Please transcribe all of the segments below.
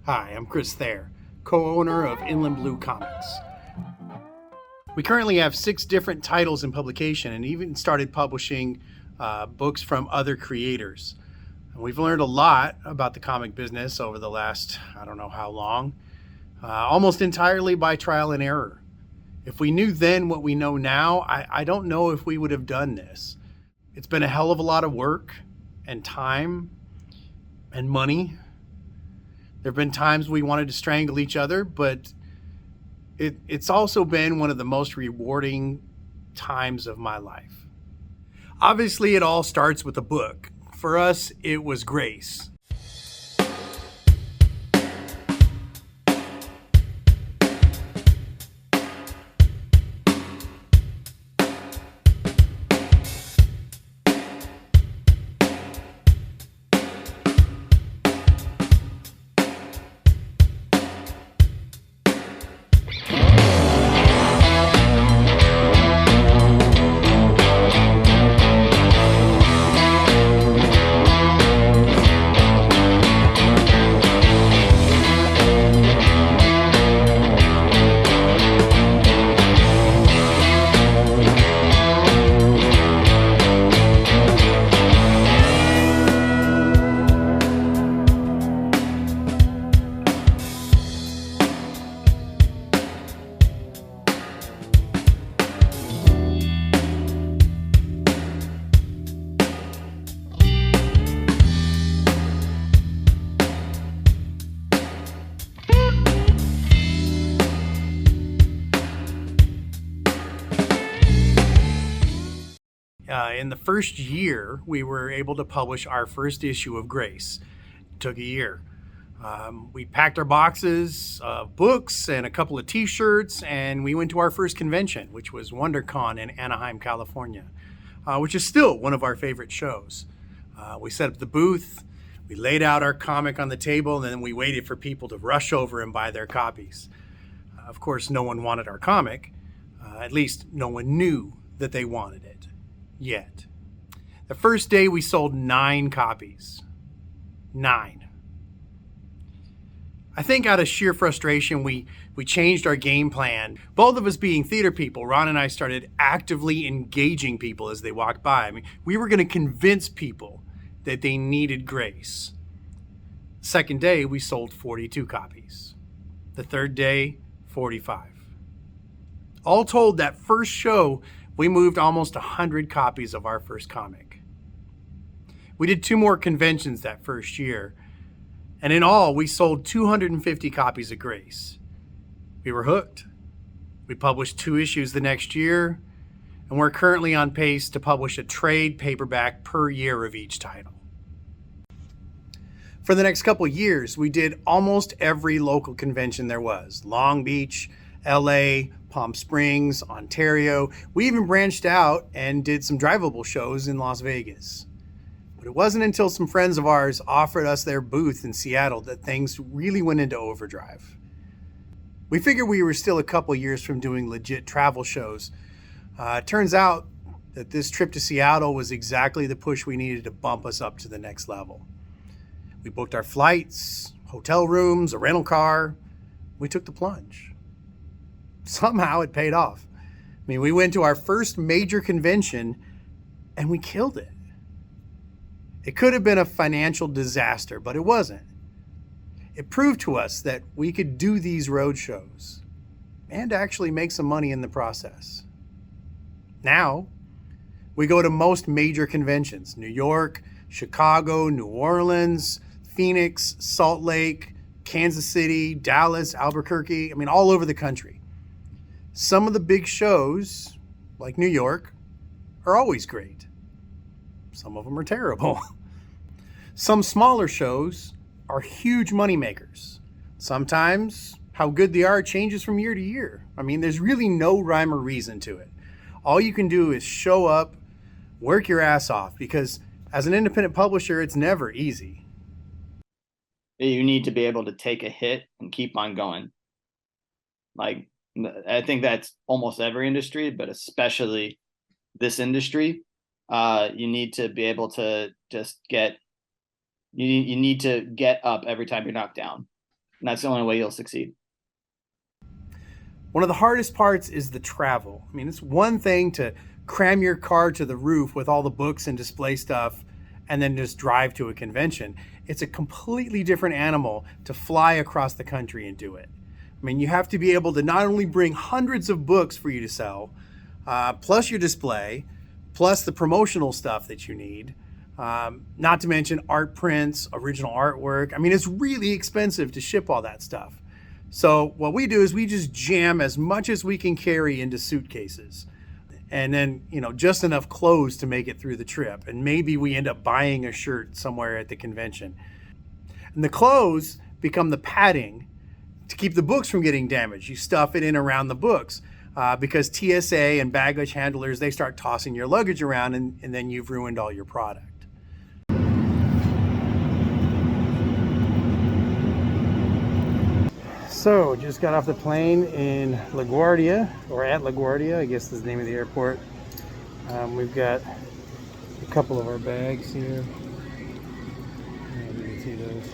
Hi, I'm Chris Thayer, co-owner of Inland Blue Comics. We currently have 6 different titles in publication and even started publishing books from other creators. And we've learned a lot about the comic business over the last, I don't know how long, almost entirely by trial and error. If we knew then what we know now, I don't know if we would have done this. It's been a hell of a lot of work and time and money. There have been times we wanted to strangle each other, but it's also been one of the most rewarding times of my life. Obviously, it all starts with a book. For us, it was Grace. In the first year, we were able to publish our first issue of Grace. It took a year. We packed our boxes of books and a couple of t-shirts, and we went to our first convention, which was WonderCon in Anaheim, California, which is still one of our favorite shows. We set up the booth, we laid out our comic on the table, and then we waited for people to rush over and buy their copies. Of course, no one wanted our comic. At least no one knew that they wanted it yet. The first day we sold 9 copies. 9. I think out of sheer frustration, we changed our game plan. Both of us being theater people, Ron and I started actively engaging people as they walked by. I mean, we were going to convince people that they needed Grace. Second day, we sold 42 copies. The third day, 45. All told, that first show, we moved almost 100 copies of our first comic. We did 2 more conventions that first year, and in all, we sold 250 copies of Grace. We were hooked. We published 2 issues the next year, and we're currently on pace to publish a trade paperback per year of each title. For the next couple of years, we did almost every local convention there was. Long Beach, LA, Palm Springs, Ontario. We even branched out and did some drivable shows in Las Vegas. But it wasn't until some friends of ours offered us their booth in Seattle that things really went into overdrive. We figured we were still a couple years from doing legit travel shows. It turns out that this trip to Seattle was exactly the push we needed to bump us up to the next level. We booked our flights, hotel rooms, a rental car. We took the plunge. Somehow it paid off. I mean, we went to our first major convention and we killed it. It could have been a financial disaster, but it wasn't. It proved to us that we could do these road shows and actually make some money in the process. Now, we go to most major conventions: New York, Chicago, New Orleans, Phoenix, Salt Lake, Kansas City, Dallas, Albuquerque, all over the country. Some of the big shows, like New York, are always great. Some of them are terrible. Some smaller shows are huge moneymakers. Sometimes how good they are changes from year to year. There's really no rhyme or reason to it. All you can do is show up, work your ass off, because as an independent publisher, it's never easy. You need to be able to take a hit and keep on going. I think that's almost every industry, but especially this industry. You need to be able to just you need to get up every time you're knocked down. And that's the only way you'll succeed. One of the hardest parts is the travel. I mean, it's one thing to cram your car to the roof with all the books and display stuff and then just drive to a convention. It's a completely different animal to fly across the country and do it. I mean, you have to be able to not only bring hundreds of books for you to sell, plus your display, plus the promotional stuff that you need, not to mention art prints, original artwork. I mean, it's really expensive to ship all that stuff. So what we do is we just jam as much as we can carry into suitcases, and then, you know, just enough clothes to make it through the trip. And maybe we end up buying a shirt somewhere at the convention. And the clothes become the padding to keep the books from getting damaged. You stuff it in around the books because TSA and baggage handlers, they start tossing your luggage around, and then you've ruined all your product. So, just got off the plane in LaGuardia, or at LaGuardia, I guess is the name of the airport. We've got a couple of our bags here. You can see those.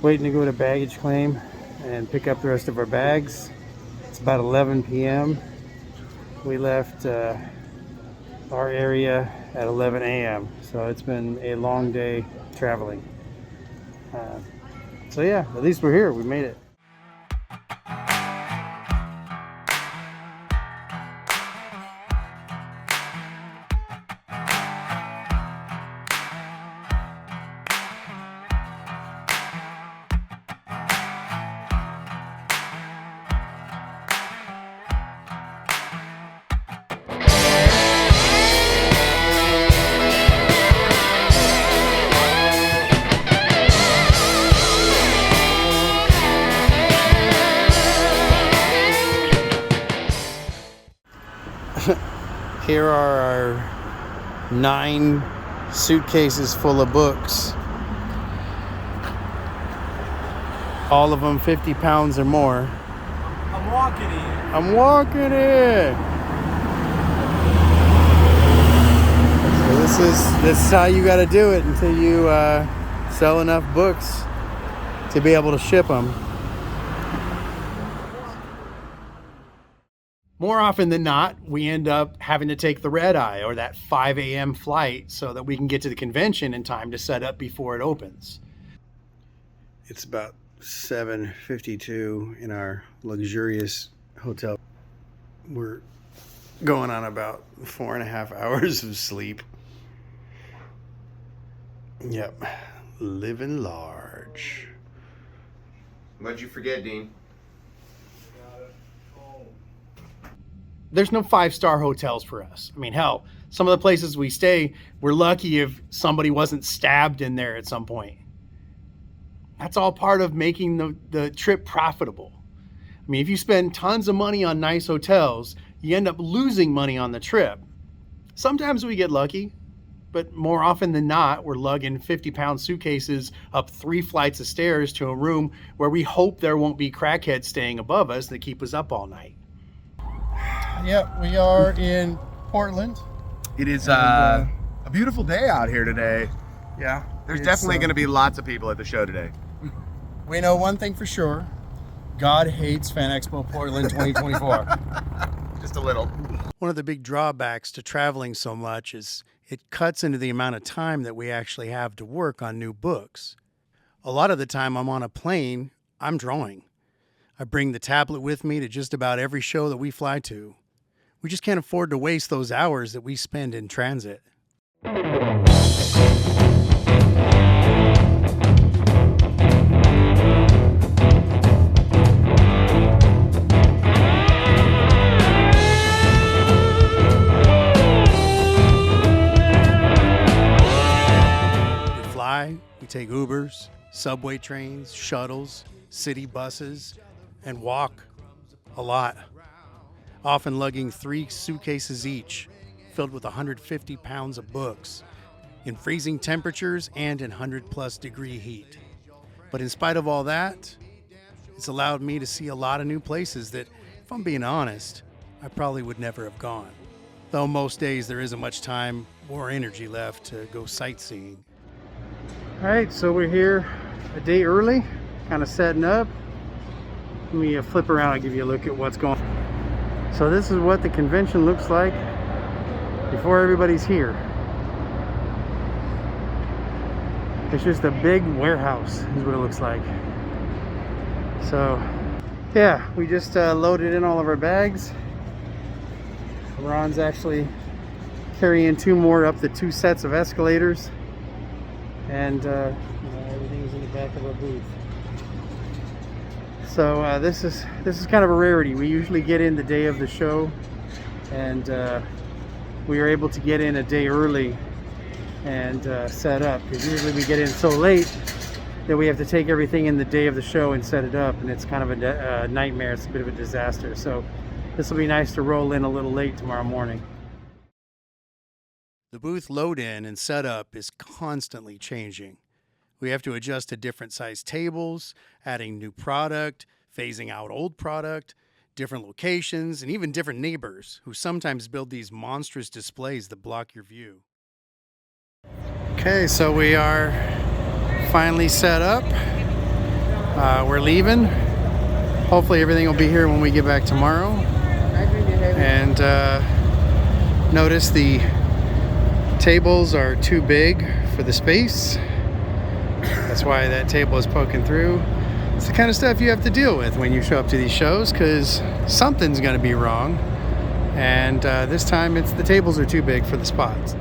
Waiting to go to baggage claim and pick up the rest of our bags. It's about 11 p.m. We left our area at 11 a.m. So it's been a long day traveling. So yeah, at least we're here. We made it. Here are our 9 suitcases full of books. All of them 50 pounds or more. I'm walking in. I'm walking it. So this is how you got to do it until you sell enough books to be able to ship them. More often than not, we end up having to take the red eye or that 5 a.m. flight so that we can get to the convention in time to set up before it opens. It's about 7:52 in our luxurious hotel. We're going on about 4.5 hours of sleep. Yep, living large. What'd you forget, Dean? There's no 5-star hotels for us. I mean, hell, some of the places we stay, we're lucky if somebody wasn't stabbed in there at some point. That's all part of making the trip profitable. I mean, if you spend tons of money on nice hotels, you end up losing money on the trip. Sometimes we get lucky, but more often than not, we're lugging 50-pound suitcases up 3 flights of stairs to a room where we hope there won't be crackheads staying above us that keep us up all night. Yep, we are in Portland. It is a beautiful day out here today. Yeah. There's definitely going to be lots of people at the show today. We know one thing for sure. God hates Fan Expo Portland 2024. Just a little. One of the big drawbacks to traveling so much is it cuts into the amount of time that we actually have to work on new books. A lot of the time I'm on a plane, I'm drawing. I bring the tablet with me to just about every show that we fly to. We just can't afford to waste those hours that we spend in transit. We fly, we take Ubers, subway trains, shuttles, city buses, and walk a lot. Often lugging 3 suitcases each, filled with 150 pounds of books, in freezing temperatures and in 100+ degree heat. But in spite of all that, it's allowed me to see a lot of new places that, if I'm being honest, I probably would never have gone. Though most days there isn't much time or energy left to go sightseeing. All right, so we're here a day early, kind of setting up. Let me flip around and give you a look at what's going on. So this is what the convention looks like before everybody's here. It's just a big warehouse is what it looks like. So yeah, we just loaded in all of our bags. Ron's actually carrying 2 more up the 2 sets of escalators, and everything is in the back of our booth. So this is kind of a rarity. We usually get in the day of the show, and we were able to get in a day early and set up, because usually we get in so late that we have to take everything in the day of the show and set it up, and it's kind of a nightmare. It's a bit of a disaster. So this will be nice to roll in a little late tomorrow morning. The booth load in and setup is constantly changing. We have to adjust to different size tables, adding new product, phasing out old product, different locations, and even different neighbors who sometimes build these monstrous displays that block your view. Okay, so we are finally set up. We're leaving. Hopefully everything will be here when we get back tomorrow. And notice the tables are too big for the space. That's why that table is poking through. It's the kind of stuff you have to deal with when you show up to these shows, because something's going to be wrong. And this time it's the tables are too big for the spots.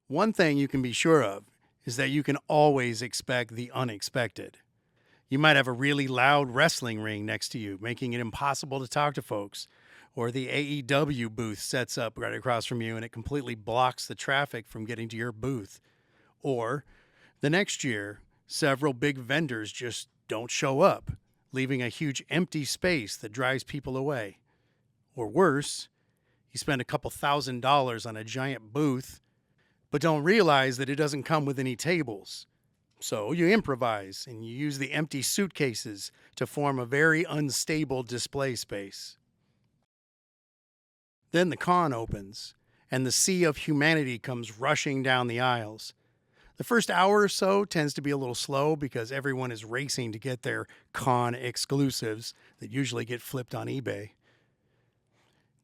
One thing you can be sure of is that you can always expect the unexpected. You might have a really loud wrestling ring next to you, making it impossible to talk to folks. Or the AEW booth sets up right across from you and it completely blocks the traffic from getting to your booth. Or the next year, several big vendors just don't show up, leaving a huge empty space that drives people away. Or worse, you spend a couple $1,000s on a giant booth, but don't realize that it doesn't come with any tables. So you improvise and you use the empty suitcases to form a very unstable display space. Then the con opens, and the sea of humanity comes rushing down the aisles. The first hour or so tends to be a little slow because everyone is racing to get their con exclusives that usually get flipped on eBay.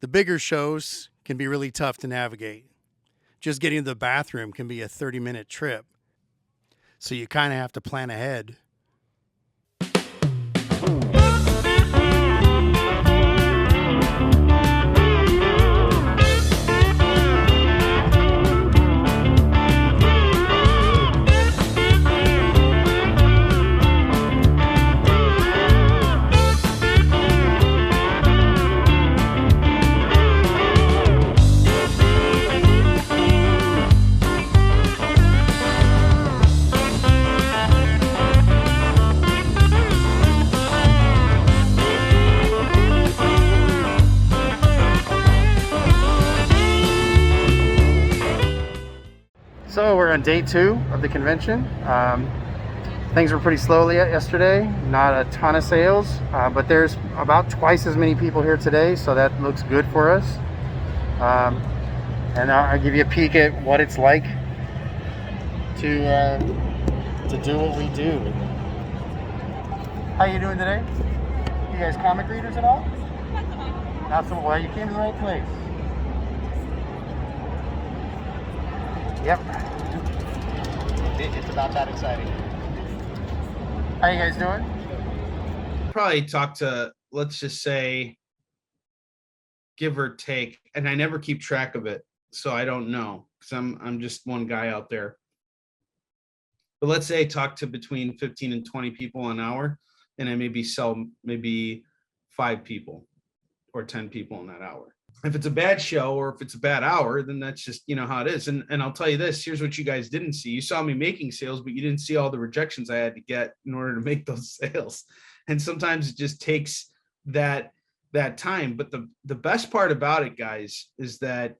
The bigger shows can be really tough to navigate. Just getting to the bathroom can be a 30-minute trip. So you kind of have to plan ahead. So we're on day 2 of the convention. Things were pretty slow yesterday, not a ton of sales, but there's about twice as many people here today, so that looks good for us. And I'll give you a peek at what it's like to do what we do. How you doing today? You guys comic readers at all? Not so well. You came to the right place. Yep. It's about that exciting. How you guys doing? Probably talk to, let's just say, give or take, and I never keep track of it, so I don't know, because I'm just one guy out there. But let's say talk to between 15 and 20 people an hour, and I maybe sell maybe 5 people or 10 people in that hour. If it's a bad show or if it's a bad hour, then that's just, you know, how it is. And I'll tell you this, here's what you guys didn't see. You saw me making sales, but you didn't see all the rejections I had to get in order to make those sales. And sometimes it just takes that time. But the best part about it, guys, is that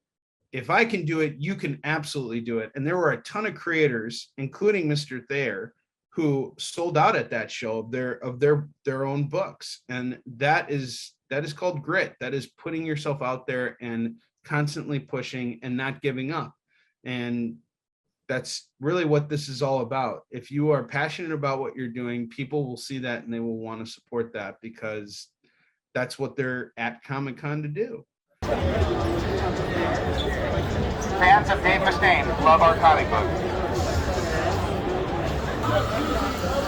if I can do it, you can absolutely do it. And there were a ton of creators, including Mr. Thayer, who sold out at that show of their own books. And that is called grit. That is putting yourself out there and constantly pushing and not giving up. And that's really what this is all about. If you are passionate about what you're doing, people will see that and they will want to support that, because that's what they're at Comic-Con to do. Fans of Dave Mustaine love our comic book.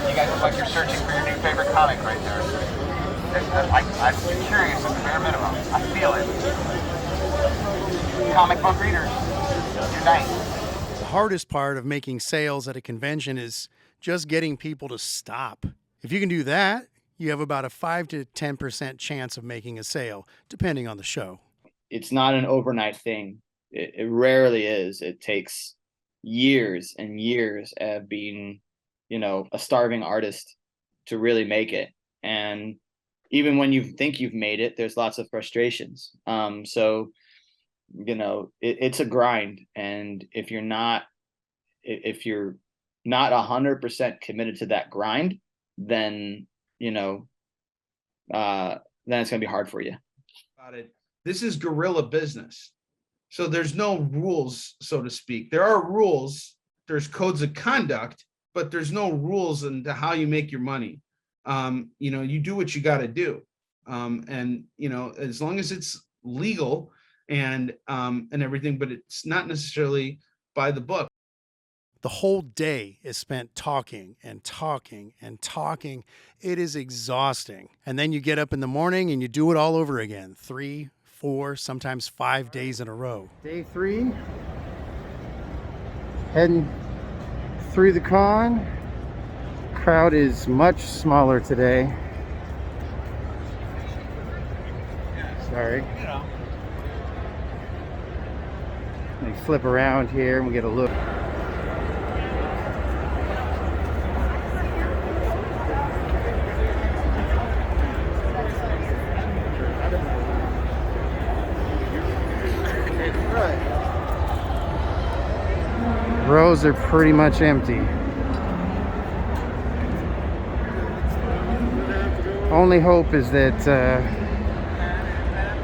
You guys look like you're searching for your new favorite comic right there. I'm curious at the bare minimum. I feel it. Comic book readers, unite. The hardest part of making sales at a convention is just getting people to stop. If you can do that, you have about a 5 to 10% chance of making a sale, depending on the show. It's not an overnight thing. It rarely is. It takes years and years of being, a starving artist to really make it. And even when you think you've made it, there's lots of frustrations. So, it's a grind. And if you're not 100% committed to that grind, then, then it's going to be hard for you. This is guerrilla business. So there's no rules, so to speak. There are rules, there's codes of conduct, but there's no rules into how you make your money. You do what you got to do. As long as it's legal and everything, but it's not necessarily by the book. The whole day is spent talking and talking and talking. It is exhausting. And then you get up in the morning and you do it all over again. 3, 4, sometimes 5 days in a row. Day 3, heading through the con. Crowd is much smaller today. Sorry. Let me flip around here and we get a look. Rows are pretty much empty. Only hope is that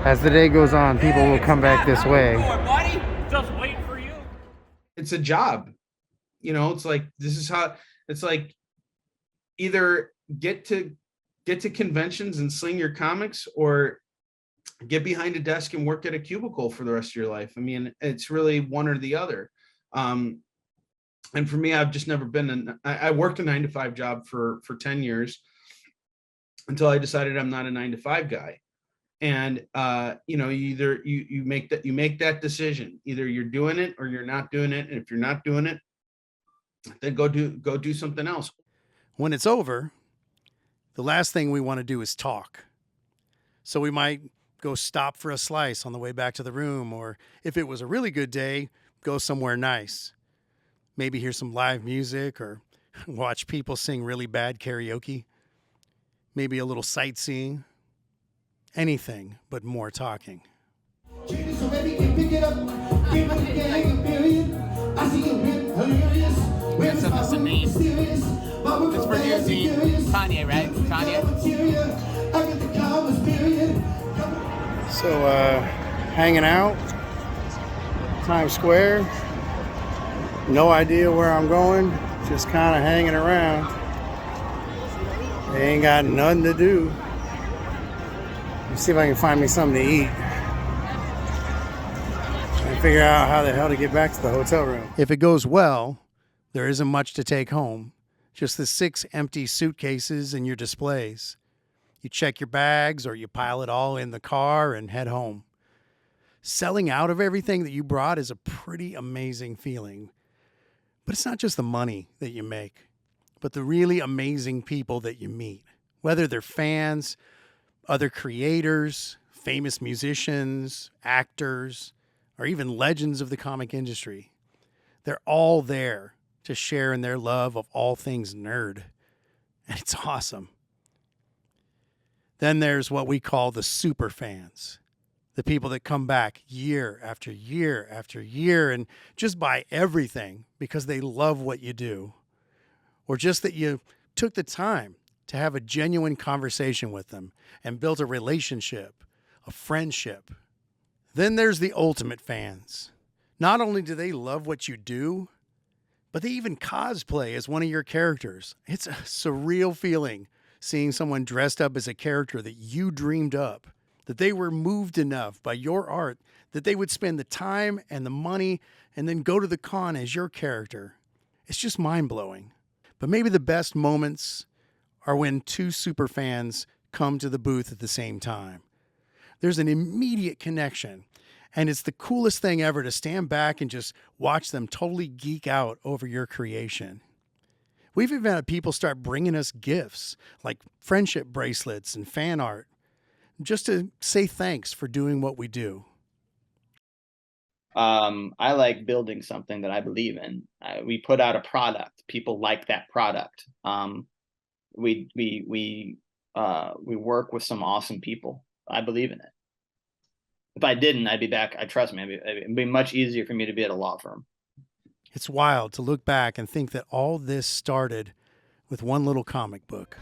as the day goes on, people will come back this way. Just waiting for you. It's a job. It's like, this is how it's like, either get to conventions and sling your comics, or get behind a desk and work at a cubicle for the rest of your life. I mean, it's really one or the other. And for me, I've just never been I worked a 9-to-5 job for 10 years until I decided I'm not a 9-to-5 guy. And you make that decision. Either you're doing it or you're not doing it. And if you're not doing it, then go do something else. When it's over, the last thing we want to do is talk. So we might go stop for a slice on the way back to the room, or if it was a really good day, go somewhere nice. Maybe hear some live music or watch people sing really bad karaoke. Maybe a little sightseeing. Anything but more talking. That's a name. It's for you, Dean. Kanye, right? Kanye. So, hanging out, Times Square. No idea where I'm going, just kind of hanging around. They ain't got nothing to do. Let's see if I can find me something to eat. And figure out how the hell to get back to the hotel room. If it goes well, there isn't much to take home. Just the 6 empty suitcases and your displays. You check your bags or you pile it all in the car and head home. Selling out of everything that you brought is a pretty amazing feeling. But it's not just the money that you make, but the really amazing people that you meet. Whether they're fans, other creators, famous musicians, actors, or even legends of the comic industry. They're all there to share in their love of all things nerd. And it's awesome. Then there's what we call the super fans. The people that come back year after year after year and just buy everything because they love what you do. Or just that you took the time to have a genuine conversation with them and built a relationship, a friendship. Then there's the ultimate fans. Not only do they love what you do, But they even cosplay as one of your characters. It's a surreal feeling seeing someone dressed up as a character that you dreamed up, that they were moved enough by your art that they would spend the time and the money and then go to the con as your character. It's just mind-blowing. But maybe the best moments are when two super fans come to the booth at the same time. There's an immediate connection, and it's the coolest thing ever to stand back and just watch them totally geek out over your creation. We've even had people start bringing us gifts like friendship bracelets and fan art, just to say thanks for doing what we do. I like building something that I believe in. We put out a product. People like that product. We work with some awesome people. I believe in it. If I didn't, I'd be back. I trust me. It'd be much easier for me to be at a law firm. It's wild to look back and think that all this started with one little comic book.